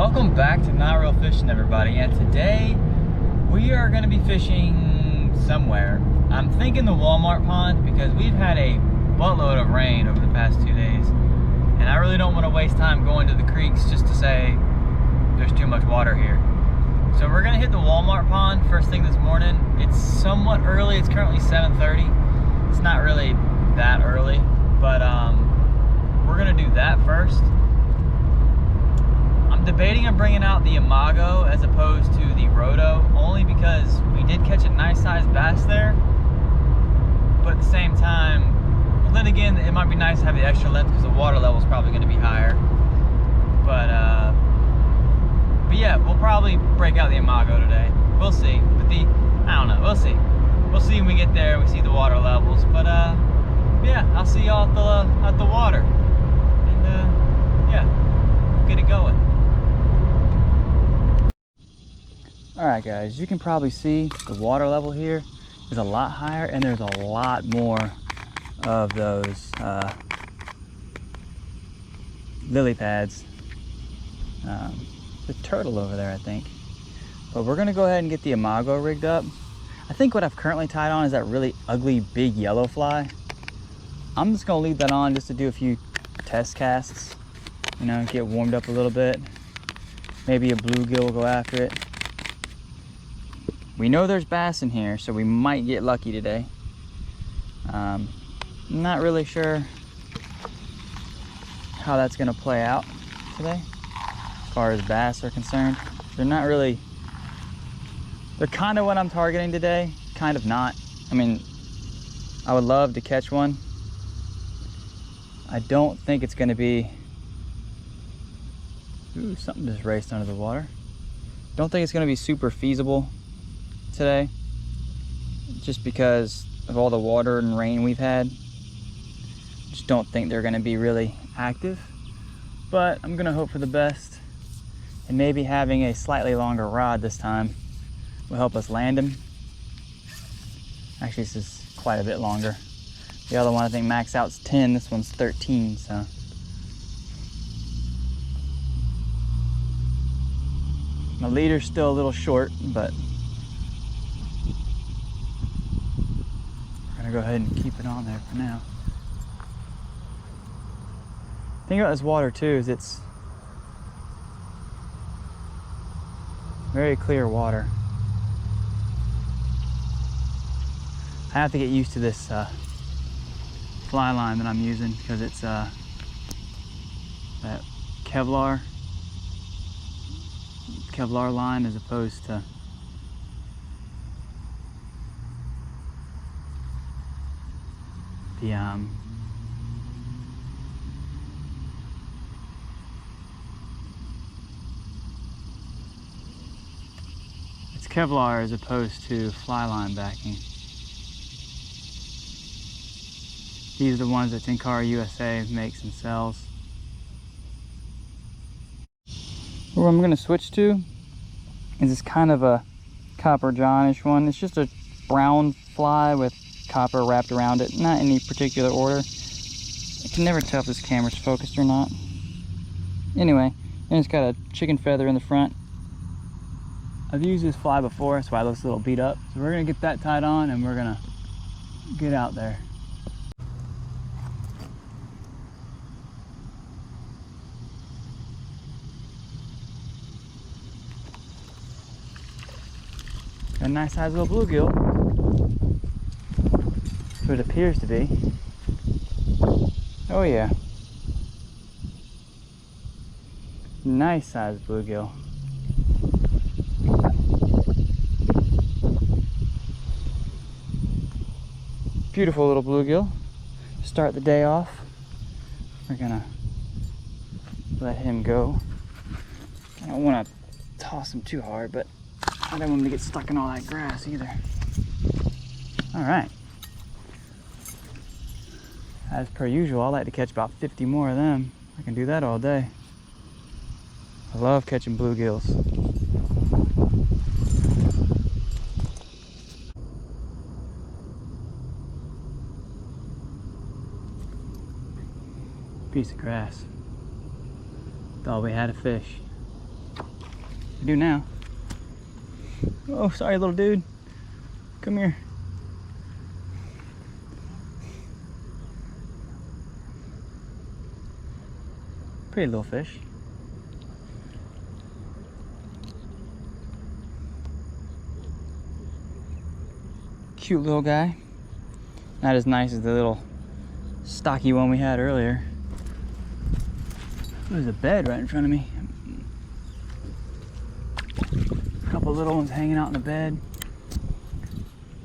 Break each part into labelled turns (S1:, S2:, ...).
S1: Welcome back to NotReelFishing, everybody, and today we are going to be fishing somewhere. I'm thinking the Walmart pond because we've had a buttload of rain over the past 2 days, and I really don't want to waste time going to the creeks just to say there's too much water here. So we're going to hit the Walmart pond first thing this morning. It's somewhat early. It's currently 7:30. It's not really that early, but we're going to do that first. I'm debating on bringing out the Imago as opposed to the Roto, only because we did catch a nice sized bass there. But at the same time, well, then again, it might be nice to have the extra length because the water level is probably going to be higher. But yeah, we'll probably break out the Imago today. We'll see. But I don't know. We'll see. We'll see when we get there. We see the water levels. But yeah, I'll see y'all at the water. And yeah, get it going. Alright guys, you can probably see the water level here is a lot higher, and there's a lot more of those lily pads. The turtle over there, I think. But we're gonna go ahead and get the Imago rigged up. I think what I've currently tied on is that really ugly big yellow fly. I'm just gonna leave that on just to do a few test casts, you know, get warmed up a little bit. Maybe a bluegill will go after it. We know there's bass in here, so we might get lucky today. Not really sure how that's gonna play out today as far as bass are concerned. They're kind of what I'm targeting today, kind of not. I mean, I would love to catch one. I don't think it's gonna be, ooh, something just raced under the water. Don't think it's gonna be super feasible today, just because of all the water and rain we've had. Just don't think they're going to be really active, but I'm going to hope for the best, and maybe having a slightly longer rod this time will help us land them. Actually, this is quite a bit longer. The other one, I think max out's 10, this one's 13, so my leader's still a little short, but go ahead and keep it on there for now. The thing about this water too is it's very clear water. I have to get used to this fly line that I'm using because it's that Kevlar line as opposed to the it's Kevlar as opposed to fly line backing. These are the ones that Tenkara USA makes and sells. What I'm going to switch to is this kind of a copper johnish one. It's just a brown fly with copper wrapped around it, not in any particular order. I can never tell if this camera's focused or not. Anyway, and it's got a chicken feather in the front. I've used this fly before, that's why it looks a little beat up. So we're gonna get that tied on and we're gonna get out there. Got a nice size little bluegill. What it appears to be. Oh yeah. Nice sized bluegill. Beautiful little bluegill. Start the day off. We're gonna let him go. I don't want to toss him too hard, but I don't want him to get stuck in all that grass either. All right. As per usual, I like to catch about 50 more of them. I can do that all day. I love catching bluegills. Piece of grass. Thought we had a fish. I do now. Oh, sorry, little dude. Come here. Pretty little fish. Cute little guy. Not as nice as the little stocky one we had earlier. There's a bed right in front of me. A couple little ones hanging out in the bed.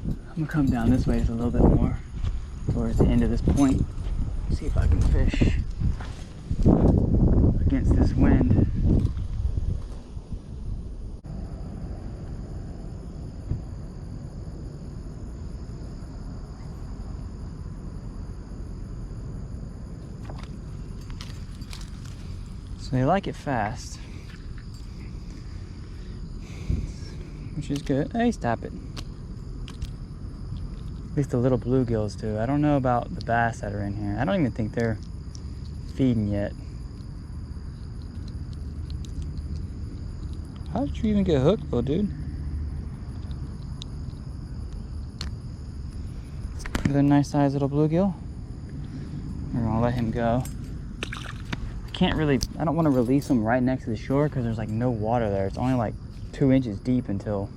S1: I'm gonna come down this way just a little bit more towards the end of this point. See if I can fish against this wind. So they like it fast, which is good. Hey, stop it. At least the little bluegills do. I don't know about the bass that are in here. I don't even think they're feeding yet. How did you even get hooked, little dude? Look at a nice sized little bluegill. We're gonna let him go. Can't really, I don't want to release them right next to the shore because there's like no water there. It's only like 2 inches deep until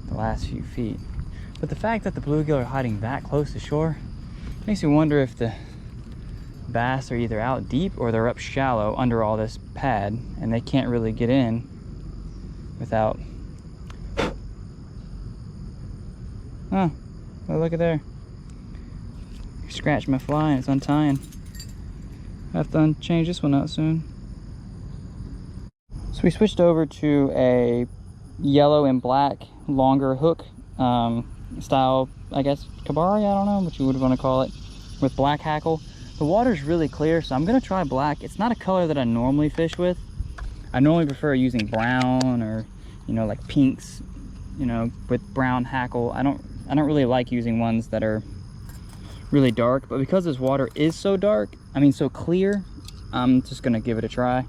S1: the last few feet. But the fact that the bluegill are hiding that close to shore makes me wonder if the bass are either out deep or they're up shallow under all this pad and they can't really get in without. Oh, well, look at there. Scratched my fly and it's untying. I have to change this one out soon. So we switched over to a yellow and black longer hook style, I guess, kabari, I don't know what you would want to call it, with black hackle. The water's really clear, so I'm gonna try black. It's not a color that I normally fish with. I normally prefer using brown or, you know, like pinks, you know, with brown hackle. I don't really like using ones that are really dark, but because this water is so dark, I mean so clear, I'm just gonna give it a try.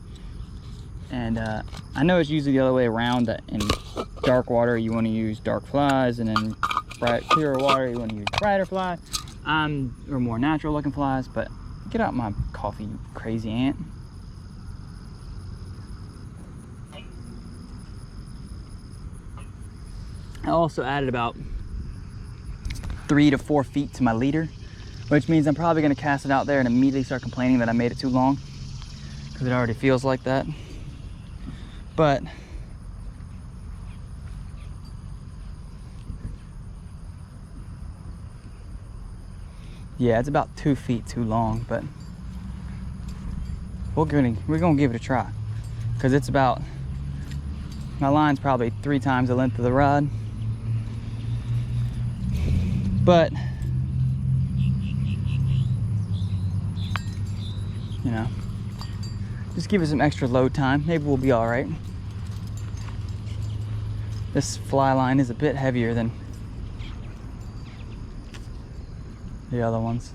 S1: And I know it's usually the other way around, that in dark water you want to use dark flies, and in bright clearer water you want to use brighter flies, or more natural looking flies. But get out my coffee, you crazy ant. I also added about 3 to 4 feet to my leader, which means I'm probably going to cast it out there and immediately start complaining that I made it too long, because it already feels like that. But yeah, it's about 2 feet too long, but we're gonna give it a try, because it's about, my line's probably 3 times the length of the rod. But you know, just give it some extra load time. Maybe we'll be all right. This fly line is a bit heavier than the other ones.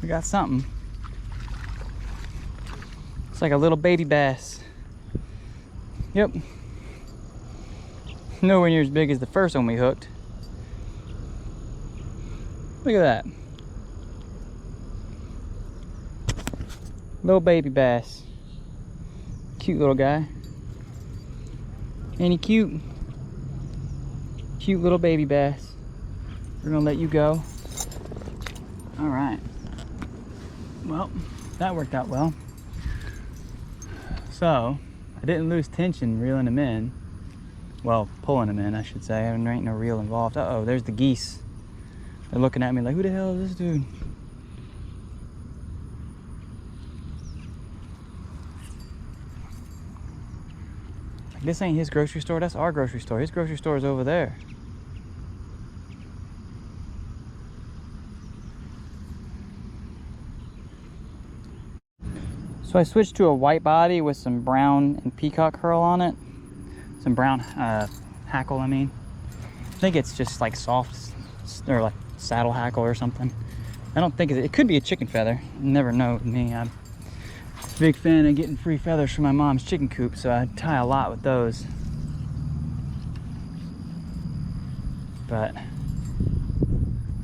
S1: We got something. It's like a little baby bass. Yep. Nowhere near as big as the first one we hooked. Look at that. Little baby bass. Cute little guy. Ain't he cute? Cute little baby bass. We're gonna let you go. All right. Well, that worked out well. So, I didn't lose tension reeling them in. Well, pulling them in, I should say. There ain't no reel involved. Uh-oh, there's the geese. They're looking at me like, who the hell is this dude? Like, this ain't his grocery store, that's our grocery store. His grocery store is over there. So I switched to a white body with some brown and peacock curl on it. Some brown hackle, I mean. I think it's just like soft, or like saddle hackle or something. I don't think it could be a chicken feather. You never know with me. I'm a big fan of getting free feathers from my mom's chicken coop, so I tie a lot with those. But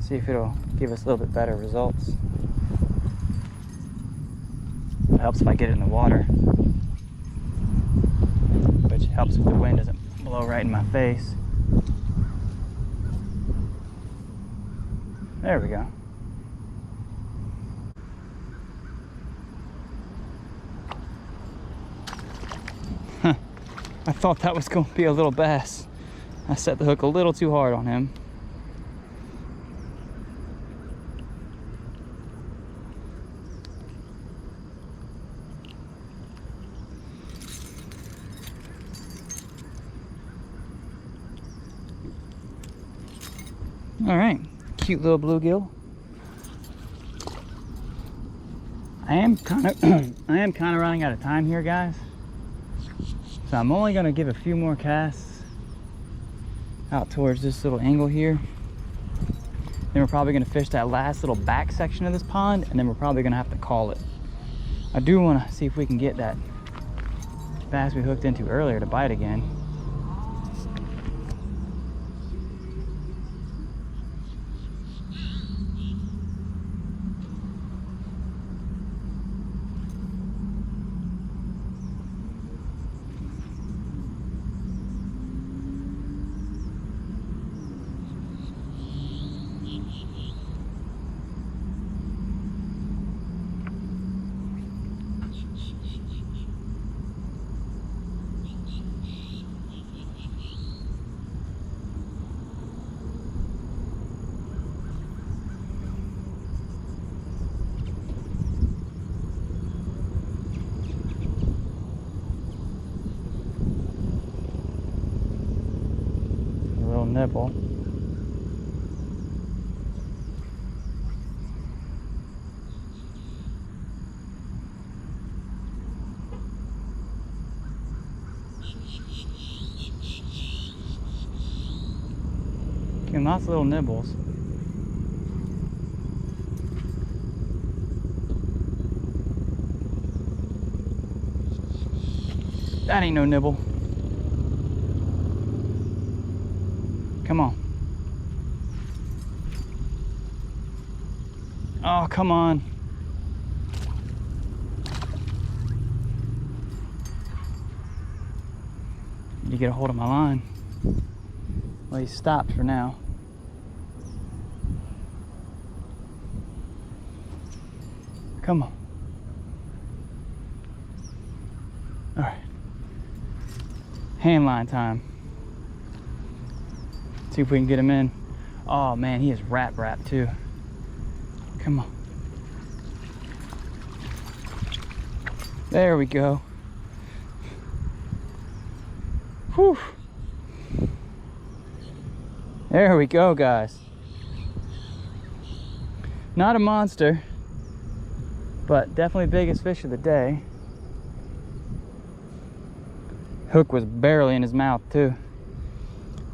S1: see if it'll give us a little bit better results. It helps if I get it in the water, which helps if the wind doesn't blow right in my face. There we go. Huh. I thought that was going to be a little bass. I set the hook a little too hard on him. All right, cute little bluegill. I am kind of running out of time here, guys. So I'm only gonna give a few more casts out towards this little angle here. Then we're probably gonna fish that last little back section of this pond, and then we're probably gonna have to call it. I do wanna see if we can get that bass we hooked into earlier to bite again. Nibble. Getting lots of little nibbles. That ain't no nibble. Come on. Oh, come on. You get a hold of my line. Well, he stopped for now. Come on. All right. Hand line time. See if we can get him in. Oh man, he is wrap too. Come on. There we go. Whew. There we go, guys. Not a monster, but definitely biggest fish of the day. Hook was barely in his mouth too.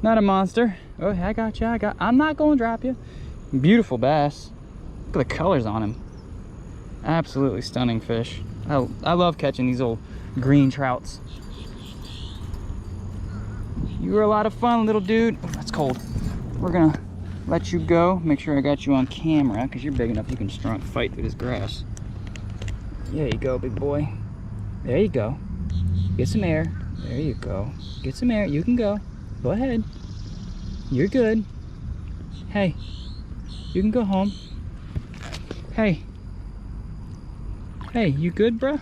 S1: Not a monster. Oh, I got you. I'm not going to drop you. Beautiful bass. Look at the colors on him. Absolutely stunning fish. I love catching these old green trouts. You were a lot of fun, little dude. Oh, that's cold. We're going to let you go. Make sure I got you on camera because you're big enough you can strong fight through this grass. There you go, big boy. There you go. Get some air. There you go. Get some air. You can go. Go ahead. You're good. Hey, you can go home. Hey. Hey, you good, bruh?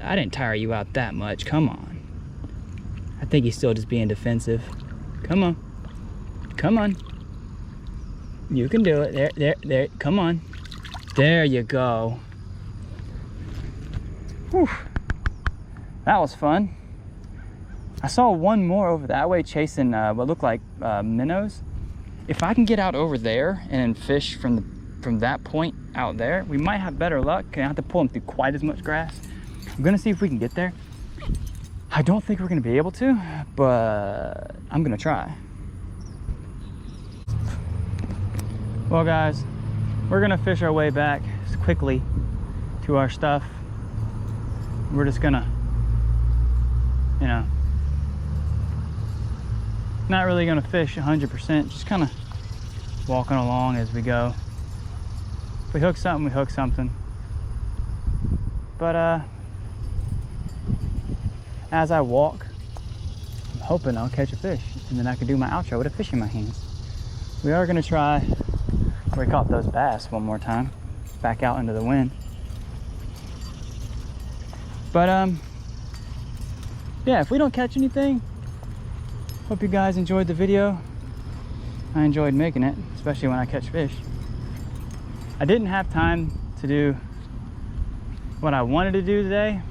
S1: I didn't tire you out that much. Come on. I think he's still just being defensive. Come on. Come on. You can do it. There. Come on. There you go. Whew. That was fun. I saw one more over that way chasing what looked like minnows. If I can get out over there and fish from
S2: from that point out there, we might have better luck. I don't have to pull them through quite as much grass. I'm gonna see if we can get there. I don't think we're gonna be able to, but I'm gonna try. Well guys, we're gonna fish our way back quickly to our stuff. We're just gonna, you know, not really gonna fish 100%, just kind of walking along as we go. If we hook something, we hook something. But as I walk, I'm hoping I'll catch a fish, and then I can do my outro with a fish in my hands. We are gonna try, we caught those bass one more time, back out into the wind. But yeah, if we don't catch anything, hope you guys enjoyed the video. I enjoyed making it, especially when I catch fish. I didn't have time to do what I wanted to do today,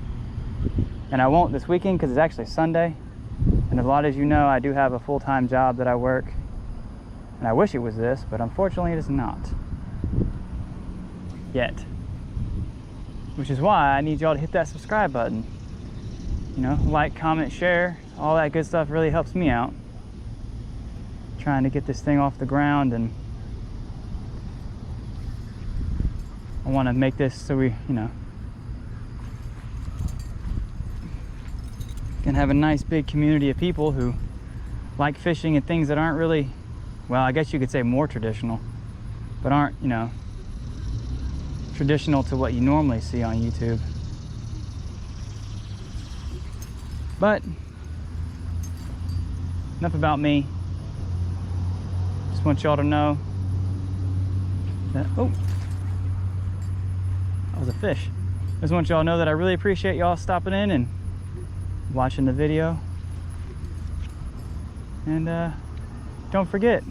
S2: and I won't this weekend because it's actually Sunday. And a lot of you know, I do have a full-time job that I work, and I wish it was this, but unfortunately it is not yet. Which is why I need y'all to hit that subscribe button. You know, like, comment, share, all that good stuff really helps me out. Trying to get this thing off the ground, and I want to make this so we, you know, can have a nice big community of people who like fishing and things that aren't really, well, I guess you could say more traditional, but aren't, you know, traditional to what you normally see on YouTube. But enough about me. Just want y'all to know that, oh, that was a fish. Just want y'all to know that I really appreciate y'all stopping in and watching the video. And don't forget,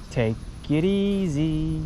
S2: take it easy.